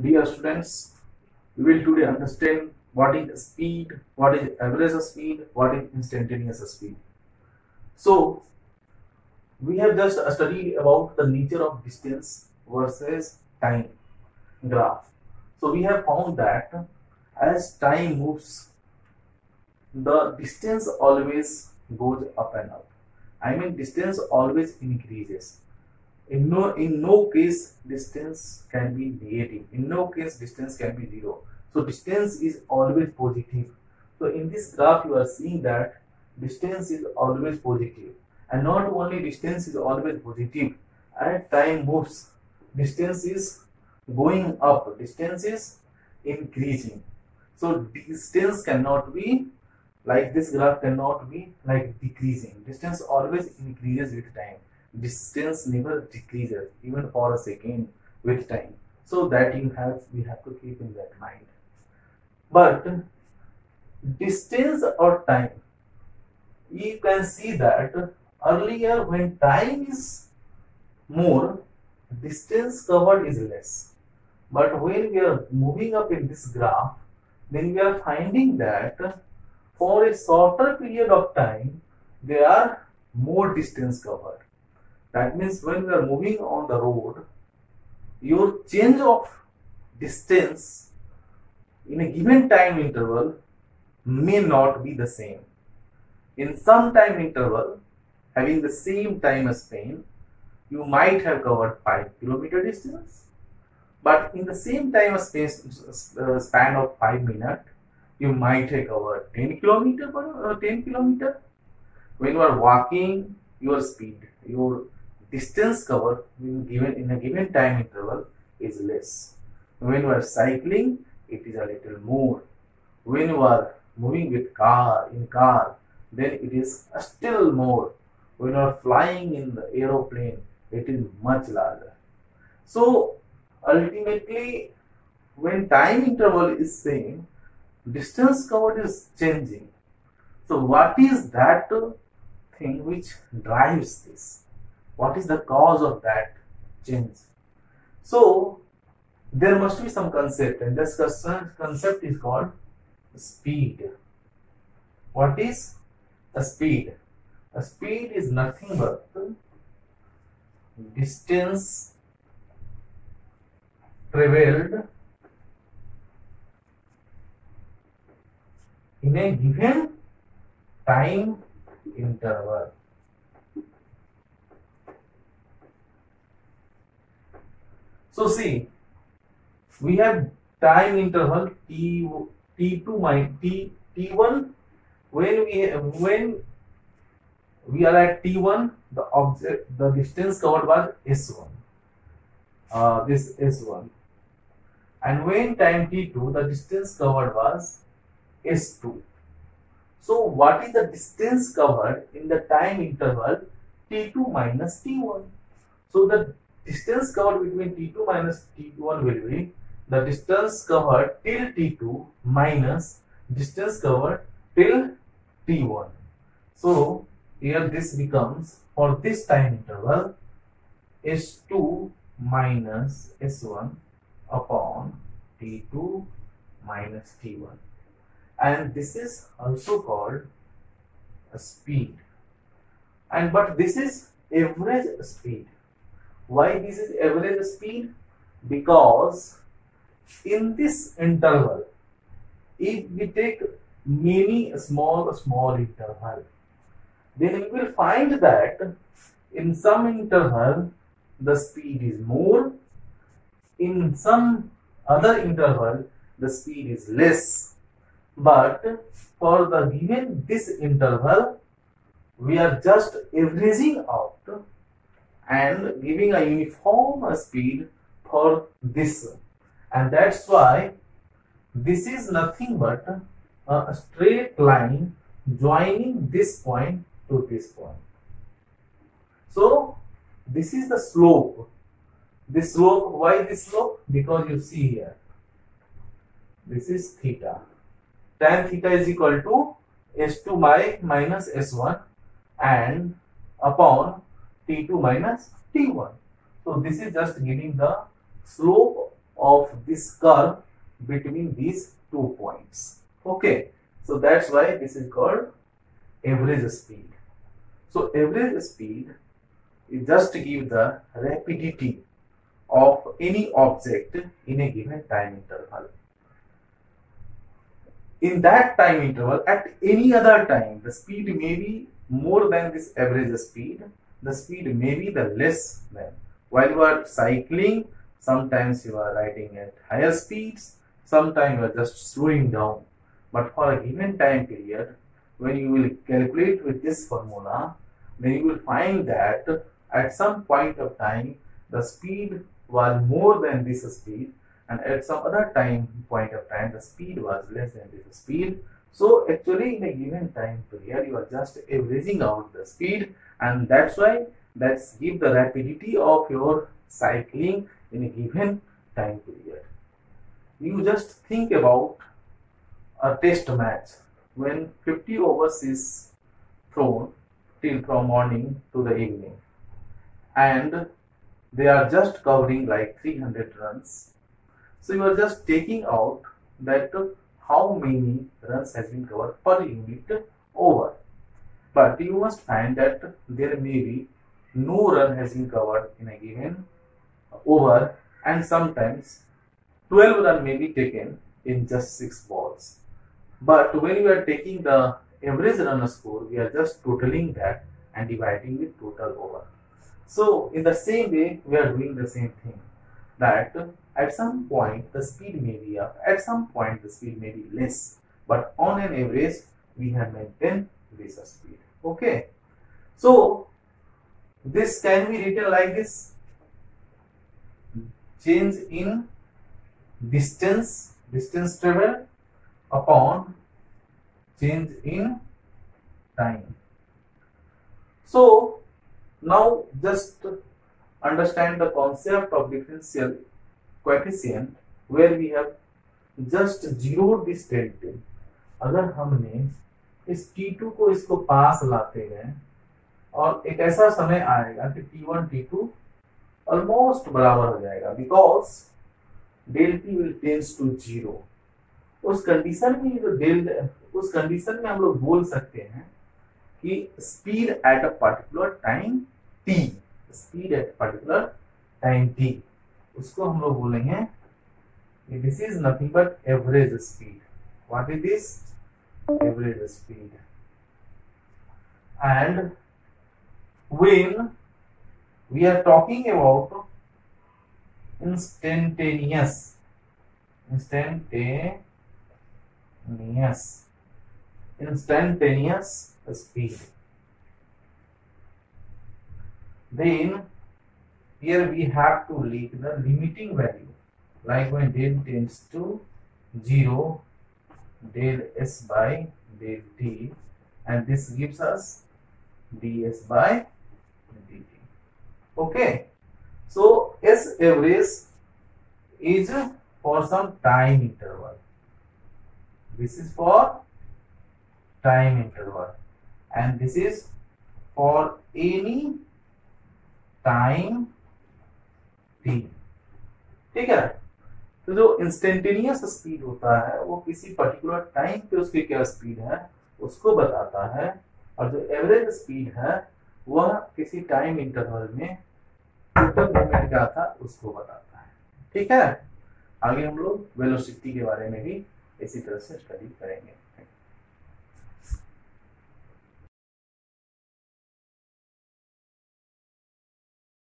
Dear students, we will today understand what is speed, what is average speed, what is instantaneous speed. So, we have just studied about the nature of distance versus time graph. So, we have found that as time moves, the distance always goes up and up. I mean, distance always increases. In no case distance can be negative. In no case distance can be zero. So distance is always positive. So in this graph you are seeing that distance is always positive, and not only distance is always positive. As time moves, distance is going up, distance is increasing. So distance cannot be like this, graph cannot be like decreasing. Distance always increases with time. Distance never decreases even for a second with time. So that we have to keep in that mind. But distance or time, you can see that earlier when time is more, distance covered is less. But when we are moving up in this graph, then we are finding that for a shorter period of time, there are more distance covered. That means when we are moving on the road, your change of distance in a given time interval may not be the same. In some time interval, having the same time span, you might have covered 5 kilometer distance, but in the same time span of 5 minutes, you might have covered 10 kilometer 10 kilometer. When you are walking, your speed, your distance covered in a given time interval is less. When you are cycling, it is a little more. When you are moving with car, then it is still more. When you are flying in the aeroplane, it is much larger. So ultimately, when time interval is same, distance covered is changing. So what is that thing which drives this? What is the cause of that change? So there must be some concept, and this concept is called speed. What is a speed? A speed is nothing but distance traveled in a given time interval. So see, we have time interval t2 minus t1. When we are at t1, the distance covered was s1. This s1, and when time t2, the distance covered was s2. So what is the distance covered in the time interval t2 minus t1? So the distance covered between t2 minus t1 will be the distance covered till t2 minus distance covered till t1. So here this becomes, for this time interval, s2 minus s1 upon t2 minus t1, and this is also called a speed. And but this is average speed. Why this is average speed? Because in this interval, if we take many small interval, then we will find that in some interval the speed is more, in some other interval the speed is less. But for the given this interval, we are just averaging out and giving a uniform speed for this, and that's why this is nothing but a straight line joining this point to this point. So this is the slope. This slope, why this slope? Because you see here, this is theta. Tan theta is equal to s2 minus s1 and upon t2 minus t1. So this is just giving the slope of this curve between these 2 points. Okay, so that's why this is called average speed. So average speed is just to give the rapidity of any object in a given time interval. In that time interval, at any other time, the speed may be more than this average speed, the speed may be the less than. While you are cycling, sometimes you are riding at higher speeds, sometimes you are just slowing down. But for a given time period, when you will calculate with this formula, then you will find that at some point of time, the speed was more than this speed, and at some other point of time, the speed was less than this speed. So actually, in a given time period, you are just averaging out the speed, and that's why that's give the rapidity of your cycling in a given time period. You just think about a test match when 50 overs is thrown till from morning to the evening, and they are just covering like 300 runs. So you are just taking out that how many runs has been covered per unit over. But you must find that there may be no run has been covered in a given over, and sometimes 12 run may be taken in just 6 balls. But when you are taking the average run score, we are just totaling that and dividing with total over. So in the same way, we are doing the same thing, that at some point the speed may be up, at some point the speed may be less, but on an average we have maintained this speed. Okay, so this can be written like this: change in distance traveled upon change in time. So now just understand the concept of differential coefficient, where we have just zeroed this delta. अगर हमने इस T2 को इसको पास लाते गए और एक ऐसा समय आएगा कि T1 T2 ऑलमोस्ट बराबर हो जाएगा, because del T will tends to 0. उस कंडीशन में जो उस कंडीशन में हम लोग बोल सकते हैं कि speed at a particular time t, speed at particular time t, उसको हम लोग बोलेंगे this is nothing but average speed. What is this? Average speed. And when we are talking about instantaneous speed, then here we have to leave the limiting value, like when del tends to 0, del s by del t, and this gives us ds by dt. Okay, so s average is for some time interval. This is for time interval, and this is for any time t. ठीक है, तो जो instantaneous speed होता है वो किसी particular time पे उसकी क्या स्पीड है उसको बताता है, और जो एवरेज स्पीड है वह किसी टाइम इंटरवल में टोटल मूवमेंट क्या था उसको बताता है. ठीक है, आगे हम लोग वेलोसिटी के बारे में भी इसी तरह से स्टडी करेंगे.